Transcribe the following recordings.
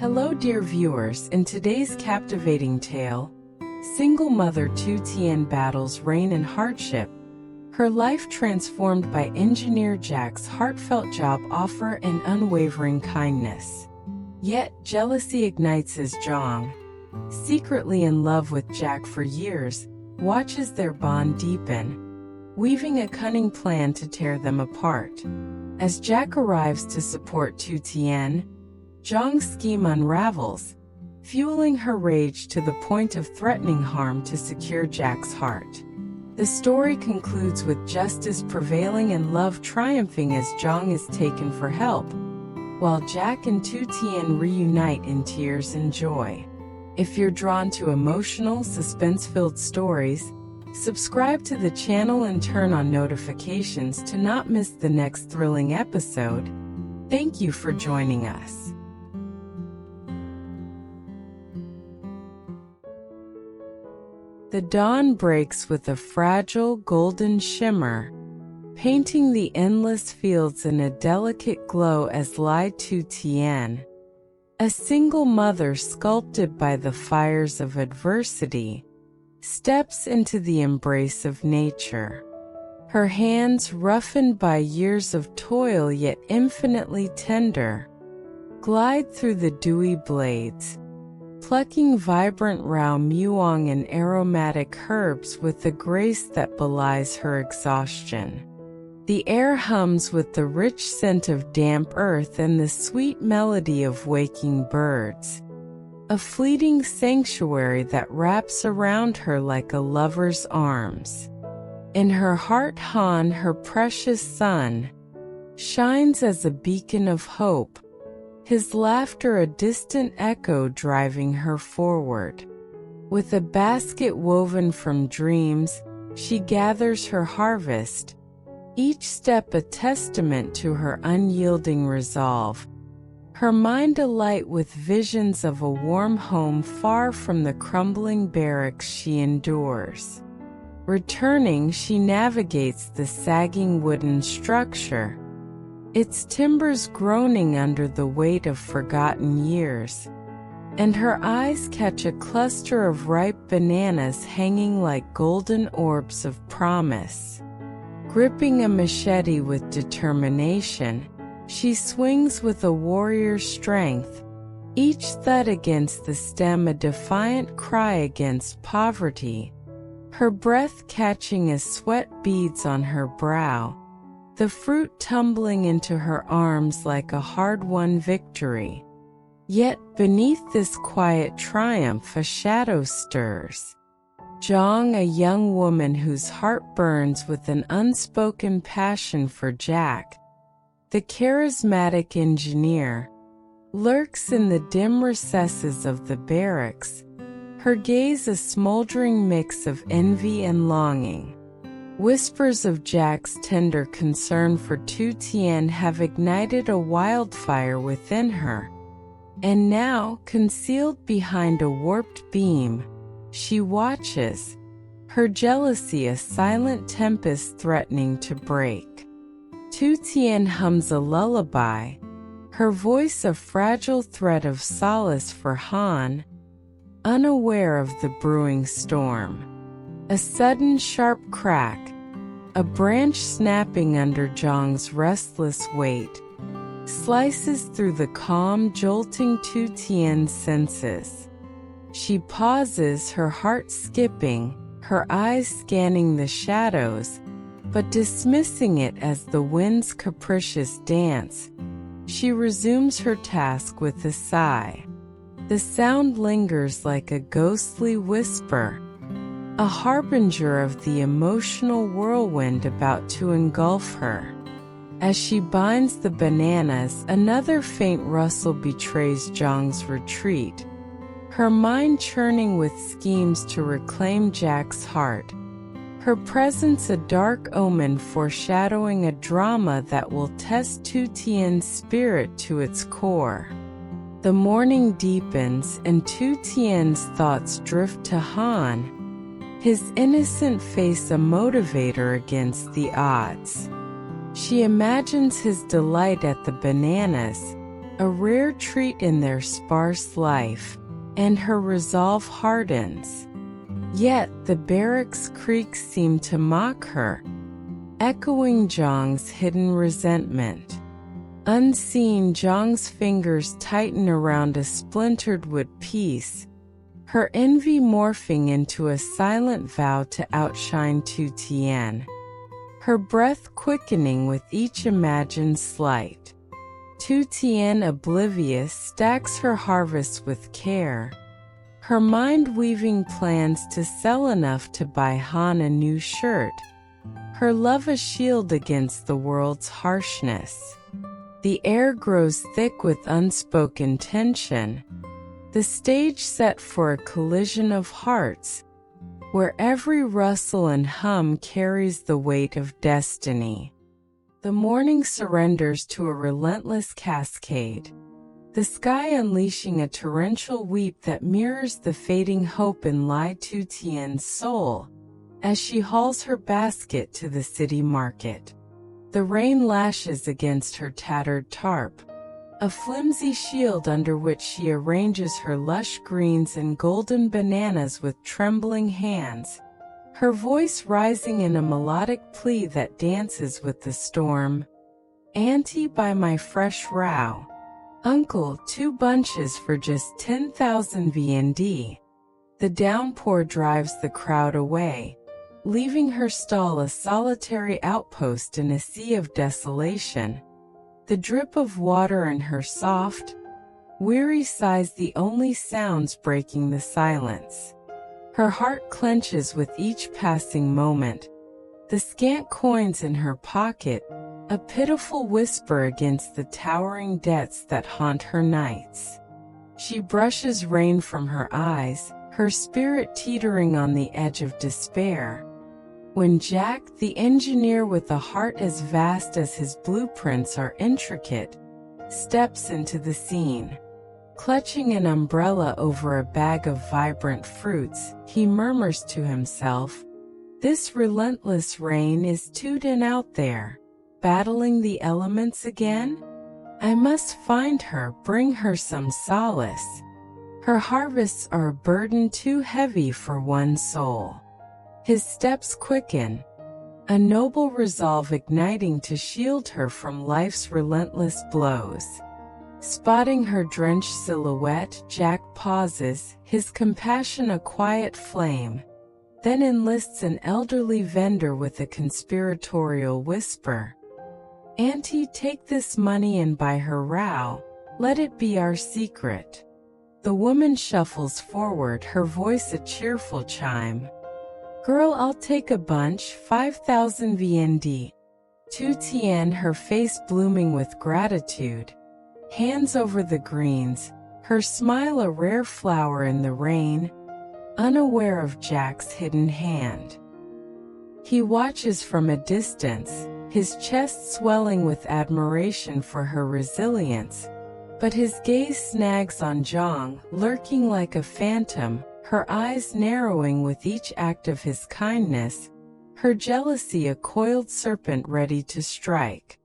Hello dear viewers, in today's captivating tale, single mother Tú Tiên battles rain and hardship, her life transformed by engineer Jack's heartfelt job offer and unwavering kindness. Yet jealousy ignites as Jang, secretly in love with Jack for years, watches their bond deepen, weaving a cunning plan to tear them apart. As Jack arrives to support Tú Tiên, Jang's scheme unravels, fueling her rage to the point of threatening harm to secure Jack's heart. The story concludes with justice prevailing and love triumphing as Jang is taken for help, while Jack and Tú Tiên reunite in tears and joy. If you're drawn to emotional, suspense-filled stories, subscribe to the channel and turn on notifications to not miss the next thrilling episode. Thank you for joining us. The dawn breaks with a fragile golden shimmer, painting the endless fields in a delicate glow as lytutien, a single mother sculpted by the fires of adversity, steps into the embrace of nature. Her hands, roughened by years of toil yet infinitely tender, glide through the dewy blades, plucking vibrant rao muong and aromatic herbs with the grace that belies her exhaustion. The air hums with the rich scent of damp earth and the sweet melody of waking birds, a fleeting sanctuary that wraps around her like a lover's arms. In her heart Han, her precious son, shines as a beacon of hope, his laughter a distant echo driving her forward. With a basket woven from dreams, she gathers her harvest, each step a testament to her unyielding resolve, her mind alight with visions of a warm home far from the crumbling barracks she endures. Returning, she navigates the sagging wooden structure, its timbers groaning under the weight of forgotten years, and her eyes catch a cluster of ripe bananas hanging like golden orbs of promise. Gripping a machete with determination, she swings with a warrior's strength, each thud against the stem a defiant cry against poverty, her breath catching as sweat beads on her brow, the fruit tumbling into her arms like a hard-won victory. Yet beneath this quiet triumph a shadow stirs. Jang, a young woman whose heart burns with an unspoken passion for Jack, the charismatic engineer, lurks in the dim recesses of the barracks, her gaze a smoldering mix of envy and longing. Whispers of Jack's tender concern for Tú Tiên have ignited a wildfire within her, and now, concealed behind a warped beam, she watches, her jealousy a silent tempest threatening to break. Tú Tiên hums a lullaby, her voice a fragile thread of solace for Han, unaware of the brewing storm. A sudden sharp crack, a branch snapping under Jang's restless weight, slices through the calm, jolting Tú Tien's senses. She pauses, her heart skipping, her eyes scanning the shadows, but dismissing it as the wind's capricious dance. She resumes her task with a sigh. The sound lingers like a ghostly whisper, a harbinger of the emotional whirlwind about to engulf her. As she binds the bananas, another faint rustle betrays Jang's retreat, her mind churning with schemes to reclaim Jack's heart, her presence a dark omen foreshadowing a drama that will test Tú Tien's spirit to its core. The morning deepens and Tú Tien's thoughts drift to Han, his innocent face a motivator against the odds. She imagines his delight at the bananas, a rare treat in their sparse life, and her resolve hardens. Yet the barracks creaks seem to mock her, echoing Jang's hidden resentment. Unseen, Jang's fingers tighten around a splintered wood piece, her envy morphing into a silent vow to outshine Tú Tiên, her breath quickening with each imagined slight. Tú Tiên, oblivious, stacks her harvest with care, her mind weaving plans to sell enough to buy Han a new shirt, her love a shield against the world's harshness. The air grows thick with unspoken tension, the stage set for a collision of hearts, where every rustle and hum carries the weight of destiny. The morning surrenders to a relentless cascade, the sky unleashing a torrential weep that mirrors the fading hope in Lytutien's soul as she hauls her basket to the city market. The rain lashes against her tattered tarp, a flimsy shield under which she arranges her lush greens and golden bananas with trembling hands, her voice rising in a melodic plea that dances with the storm. "Auntie, buy my fresh rao. Uncle, 2 bunches for just 10,000 VND. The downpour drives the crowd away, leaving her stall a solitary outpost in a sea of desolation. The drip of water and her soft, weary sighs the only sounds breaking the silence. Her heart clenches with each passing moment, the scant coins in her pocket, a pitiful whisper against the towering debts that haunt her nights. She brushes rain from her eyes, her spirit teetering on the edge of despair, when Jack, the engineer with a heart as vast as his blueprints are intricate, steps into the scene. Clutching an umbrella over a bag of vibrant fruits, he murmurs to himself, "This relentless rain is Tú Tiên out there, battling the elements again? I must find her, bring her some solace. Her harvests are a burden too heavy for one soul." His steps quicken, a noble resolve igniting to shield her from life's relentless blows. Spotting her drenched silhouette, Jack pauses, his compassion a quiet flame, then enlists an elderly vendor with a conspiratorial whisper. "Auntie, take this money and buy her rao. Let it be our secret." The woman shuffles forward, her voice a cheerful chime. "Girl, I'll take a bunch, 5,000 VND. Tú Tiên, her face blooming with gratitude, hands over the greens, her smile a rare flower in the rain, unaware of Jack's hidden hand. He watches from a distance, his chest swelling with admiration for her resilience, but his gaze snags on Jang, lurking like a phantom, her eyes narrowing with each act of his kindness, her jealousy a coiled serpent ready to strike.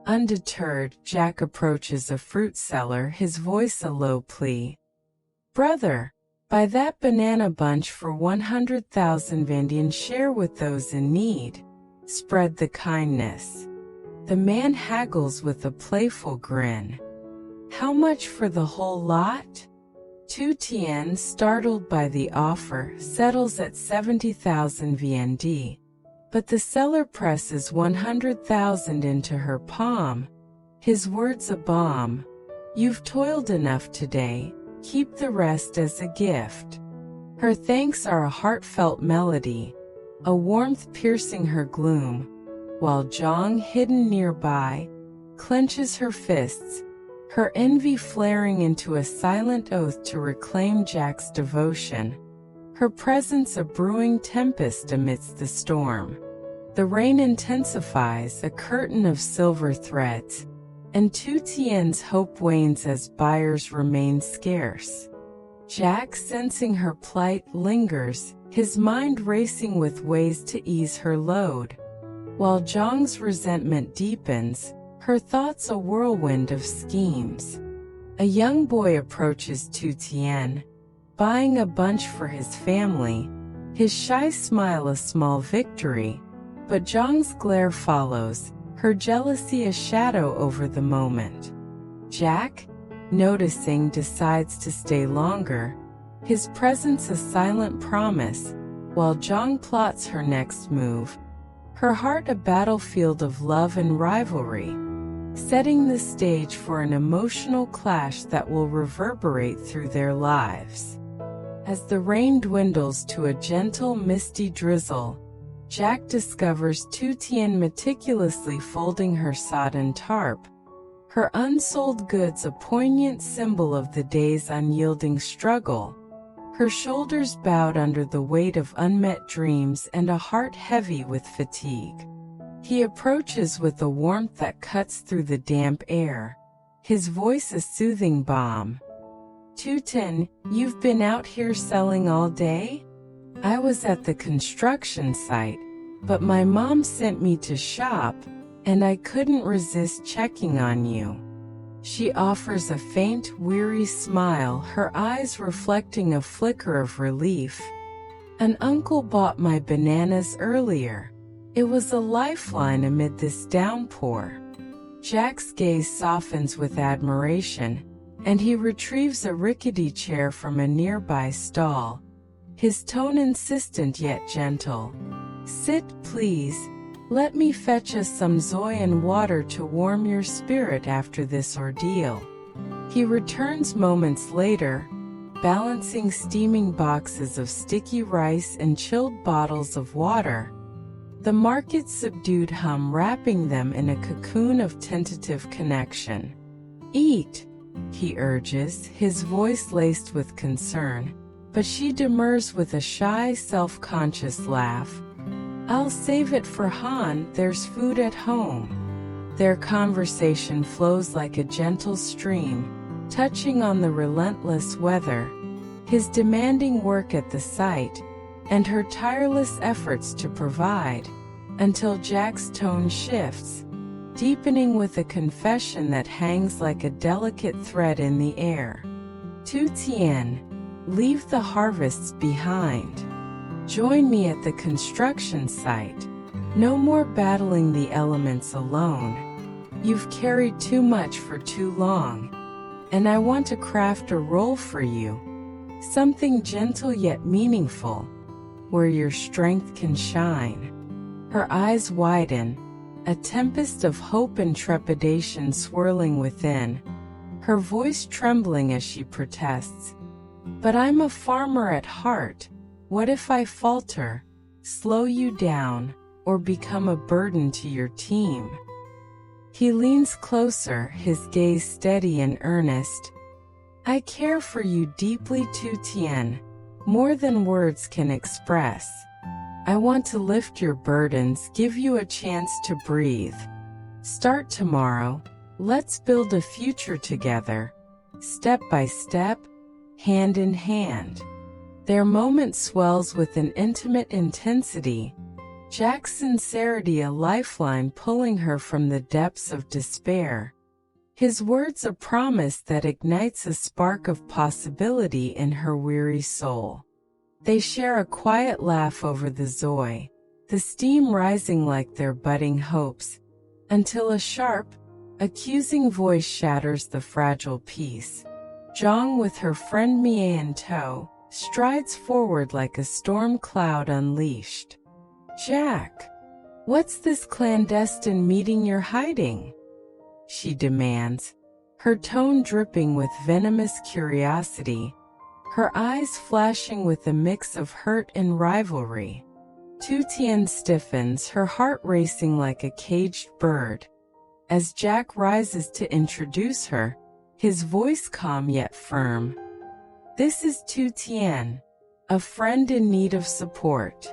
Undeterred, Jack approaches a fruit seller, his voice a low plea. "Brother, buy that banana bunch for 100,000 VND and share with those in need. Spread the kindness." The man haggles with a playful grin. "How much for the whole lot?" Tú Tiên, startled by the offer, settles at 70,000 VND, but the seller presses 100,000 into her palm, his words a balm. "You've toiled enough today, keep the rest as a gift." Her thanks are a heartfelt melody, a warmth piercing her gloom, while Jang, hidden nearby, clenches her fists, her envy flaring into a silent oath to reclaim Jack's devotion, her presence a brewing tempest amidst the storm. The rain intensifies, a curtain of silver threads, and Tú Tien's hope wanes as buyers remain scarce. Jack, sensing her plight, lingers, his mind racing with ways to ease her load, while Jang's resentment deepens, her thoughts a whirlwind of schemes. A young boy approaches Tú Tiên, buying a bunch for his family, his shy smile a small victory, but Jang's glare follows, her jealousy a shadow over the moment. Jack, noticing, decides to stay longer, his presence a silent promise, while Jang plots her next move, her heart a battlefield of love and rivalry, setting the stage for an emotional clash that will reverberate through their lives. As the rain dwindles to a gentle misty drizzle, Jack discovers Tú Tiên meticulously folding her sodden tarp, her unsold goods a poignant symbol of the day's unyielding struggle, her shoulders bowed under the weight of unmet dreams and a heart heavy with fatigue. He approaches with a warmth that cuts through the damp air, his voice a soothing balm. Tú Tiên, you've been out here selling all day? I was at the construction site, but my mom sent me to shop, and I couldn't resist checking on you. She offers a faint, weary smile, her eyes reflecting a flicker of relief. An uncle bought my bananas earlier. It was a lifeline amid this downpour. Jack's gaze softens with admiration, and he retrieves a rickety chair from a nearby stall, his tone insistent yet gentle. Sit, please. Let me fetch us some soy and water to warm your spirit after this ordeal. He returns moments later, balancing steaming boxes of sticky rice and chilled bottles of water, the market's subdued hum wrapping them in a cocoon of tentative connection. Eat, he urges, his voice laced with concern, but she demurs with a shy, self-conscious laugh. I'll save it for Han, there's food at home. Their conversation flows like a gentle stream, touching on the relentless weather, his demanding work at the site, and her tireless efforts to provide, until Jack's tone shifts, deepening with a confession that hangs like a delicate thread in the air. Tú Tiên, leave the harvests behind. Join me at the construction site. No more battling the elements alone. You've carried too much for too long, and I want to craft a role for you, something gentle yet meaningful, where your strength can shine. Her eyes widen, a tempest of hope and trepidation swirling within, her voice trembling as she protests. But I'm a farmer at heart. What if I falter, slow you down, or become a burden to your team? He leans closer, his gaze steady and earnest. I care for you deeply, Tú Tiên, more than words can express. I want to lift your burdens, give you a chance to breathe. Start tomorrow. Let's build a future together, step by step, hand in hand. Their moment swells with an intimate intensity, Jack's sincerity a lifeline pulling her from the depths of despair, his words a promise that ignites a spark of possibility in her weary soul. They share a quiet laugh over the Zoe, the steam rising like their budding hopes, until a sharp, accusing voice shatters the fragile peace. Jang, with her friend Mie in tow, strides forward like a storm cloud unleashed. Jack, what's this clandestine meeting you're hiding? She demands, her tone dripping with venomous curiosity, her eyes flashing with a mix of hurt and rivalry. Tú Tiên stiffens, her heart racing like a caged bird, as Jack rises to introduce her, his voice calm yet firm. This is Tú Tiên, a friend in need of support.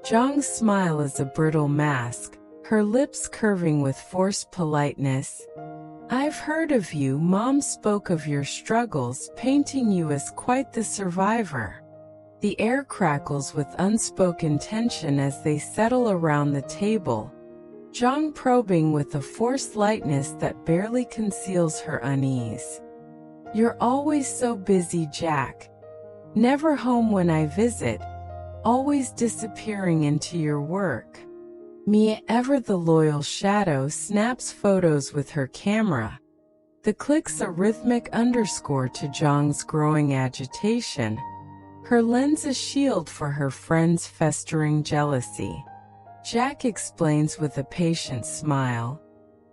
Jang's smile is a brittle mask, her lips curving with forced politeness. I've heard of you. Mom spoke of your struggles, painting you as quite the survivor. The air crackles with unspoken tension as they settle around the table, Jang probing with a forced lightness that barely conceals her unease. You're always so busy, Jack. Never home when I visit, always disappearing into your work. Mia, ever the loyal shadow, snaps photos with her camera. The click's a rhythmic underscore to Jang's growing agitation. Her lens a shield for her friend's festering jealousy. Jack explains with a patient smile.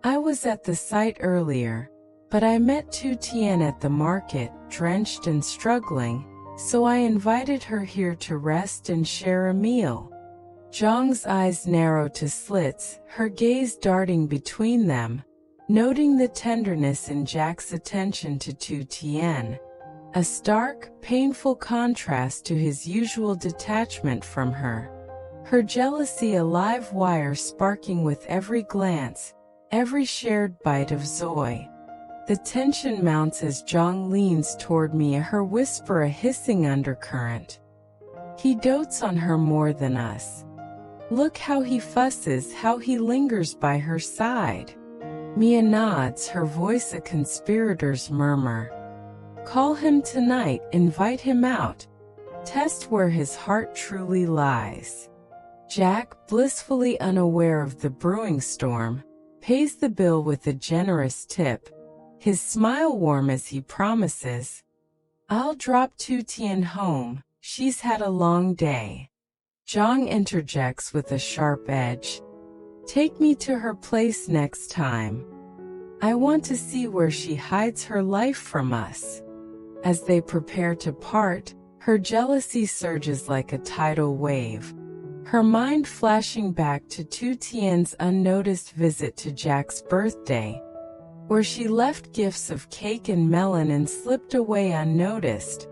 I was at the site earlier, but I met Tú Tiên at the market, drenched and struggling, so I invited her here to rest and share a meal. Jang's eyes narrow to slits, her gaze darting between them, noting the tenderness in Jack's attention to Tú Tiên. A stark, painful contrast to his usual detachment from her. Her jealousy a live wire sparking with every glance, every shared bite of Zoe. The tension mounts as Jang leans toward Mia, her whisper a hissing undercurrent. He dotes on her more than us. Look how he fusses, how he lingers by her side. Mia nods, her voice a conspirator's murmur. Call him tonight, invite him out. Test where his heart truly lies. Jack, blissfully unaware of the brewing storm, pays the bill with a generous tip, his smile warm as he promises, I'll drop Tú Tiên home, she's had a long day. Jang interjects with a sharp edge. Take me to her place next time. I want to see where she hides her life from us. As they prepare to part, her jealousy surges like a tidal wave, her mind flashing back to Tú Tien's unnoticed visit to Jack's birthday, where she left gifts of cake and melon and slipped away unnoticed,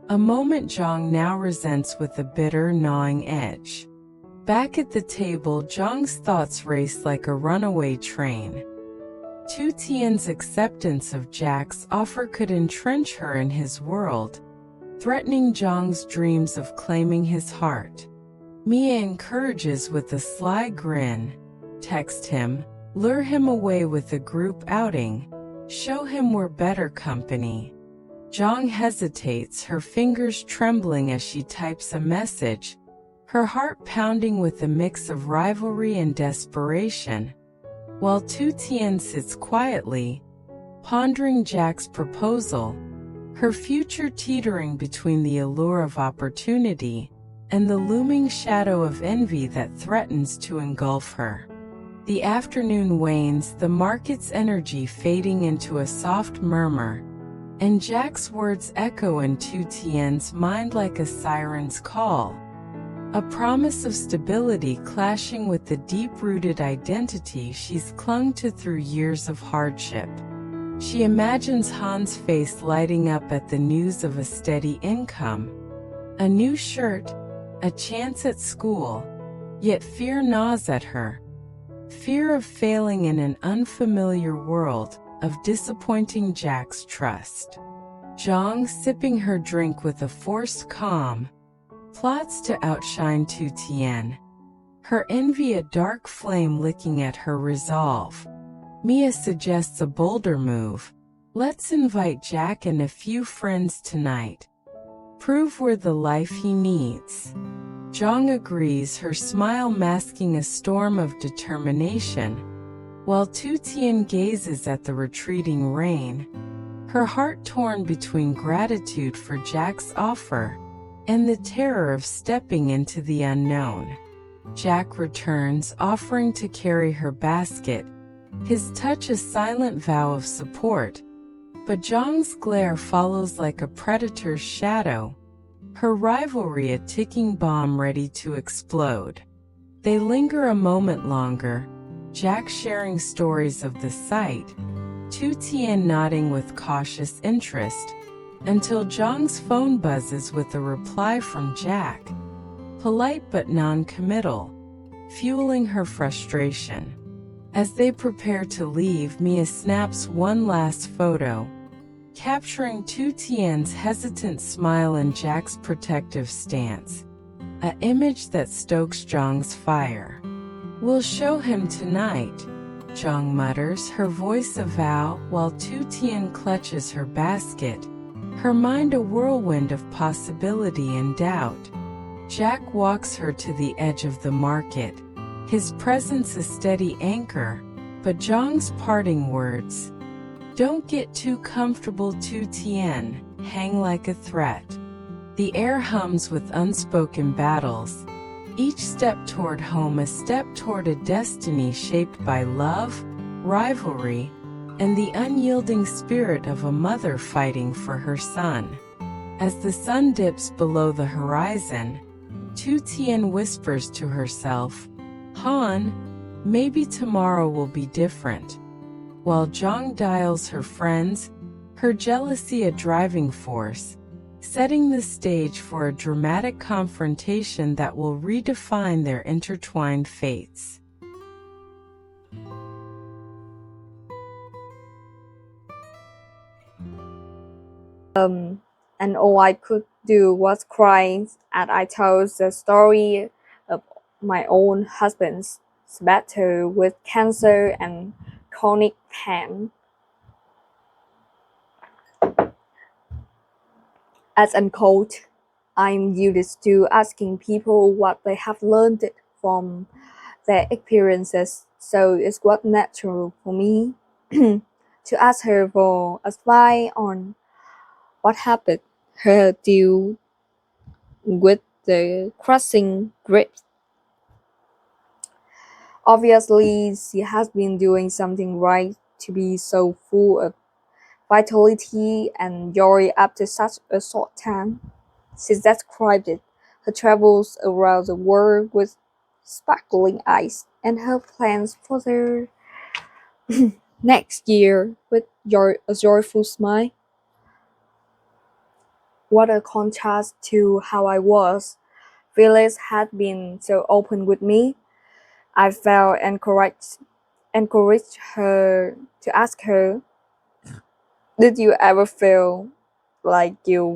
a moment Jang now resents with a bitter, gnawing edge. Back at the table, Jang's thoughts race like a runaway train. Tú Tien's acceptance of Jack's offer could entrench her in his world, threatening Jang's dreams of claiming his heart. Mia encourages with a sly grin. Text him, lure him away with a group outing, show him we're better company. Jang hesitates, her fingers trembling as she types a message, her heart pounding with a mix of rivalry and desperation. While Tú Tiên sits quietly, pondering Jack's proposal, her future teetering between the allure of opportunity and the looming shadow of envy that threatens to engulf her. The afternoon wanes, the market's energy fading into a soft murmur, and Jack's words echo in Tú Tien's mind like a siren's call. A promise of stability clashing with the deep-rooted identity she's clung to through years of hardship. She imagines Han's face lighting up at the news of a steady income, a new shirt, a chance at school, yet fear gnaws at her. Fear of failing in an unfamiliar world, of disappointing Jack's trust. Jang, sipping her drink with a forced calm, plots to outshine Tú Tiên, her envy a dark flame licking at her resolve. Mia suggests a bolder move. Let's invite Jack and a few friends tonight. Prove we're the life he needs. Jang agrees, her smile masking a storm of determination, while Tú Tiên gazes at the retreating rain, her heart torn between gratitude for Jack's offer and the terror of stepping into the unknown. Jack returns, offering to carry her basket, his touch a silent vow of support, but Jang's glare follows like a predator's shadow, her rivalry a ticking bomb ready to explode. They linger a moment longer, Jack sharing stories of the site, Tú Tiên nodding with cautious interest, until Jang's phone buzzes with a reply from Jack, polite but non-committal, fueling her frustration. As they prepare to leave, Mia snaps one last photo, capturing Tú Tien's hesitant smile and Jack's protective stance, an image that stokes Jang's fire. We'll show him tonight, Jang mutters, her voice a vow, while Tú Tiên clutches her basket, her mind a whirlwind of possibility and doubt. Jack walks her to the edge of the market, his presence a steady anchor, but Jang's parting words, "Don't get too comfortable, Tú Tiên," hang like a threat. The air hums with unspoken battles, each step toward home a step toward a destiny shaped by love, rivalry, and the unyielding spirit of a mother fighting for her son. As the sun dips below the horizon, Tú Tiên whispers to herself, "Han, maybe tomorrow will be different." While Jang dials her friends, her jealousy a driving force, setting the stage for a dramatic confrontation that will redefine their intertwined fates. And all I could do was cry as I told the story of my own husband's battle with cancer and chronic pain. As unquote, I'm used to asking people what they have learned from their experiences, so it was natural for me to ask her for advice on what happened her deal with the crushing grief. Obviously, she has been doing something right to be so full of vitality and joy after such a short time. She described it, her travels around the world with sparkling eyes and her plans for the next year with a joyful smile. What a contrast to how I was. Phyllis had been so open with me. I felt encouraged her to ask her, "Did you ever feel like you were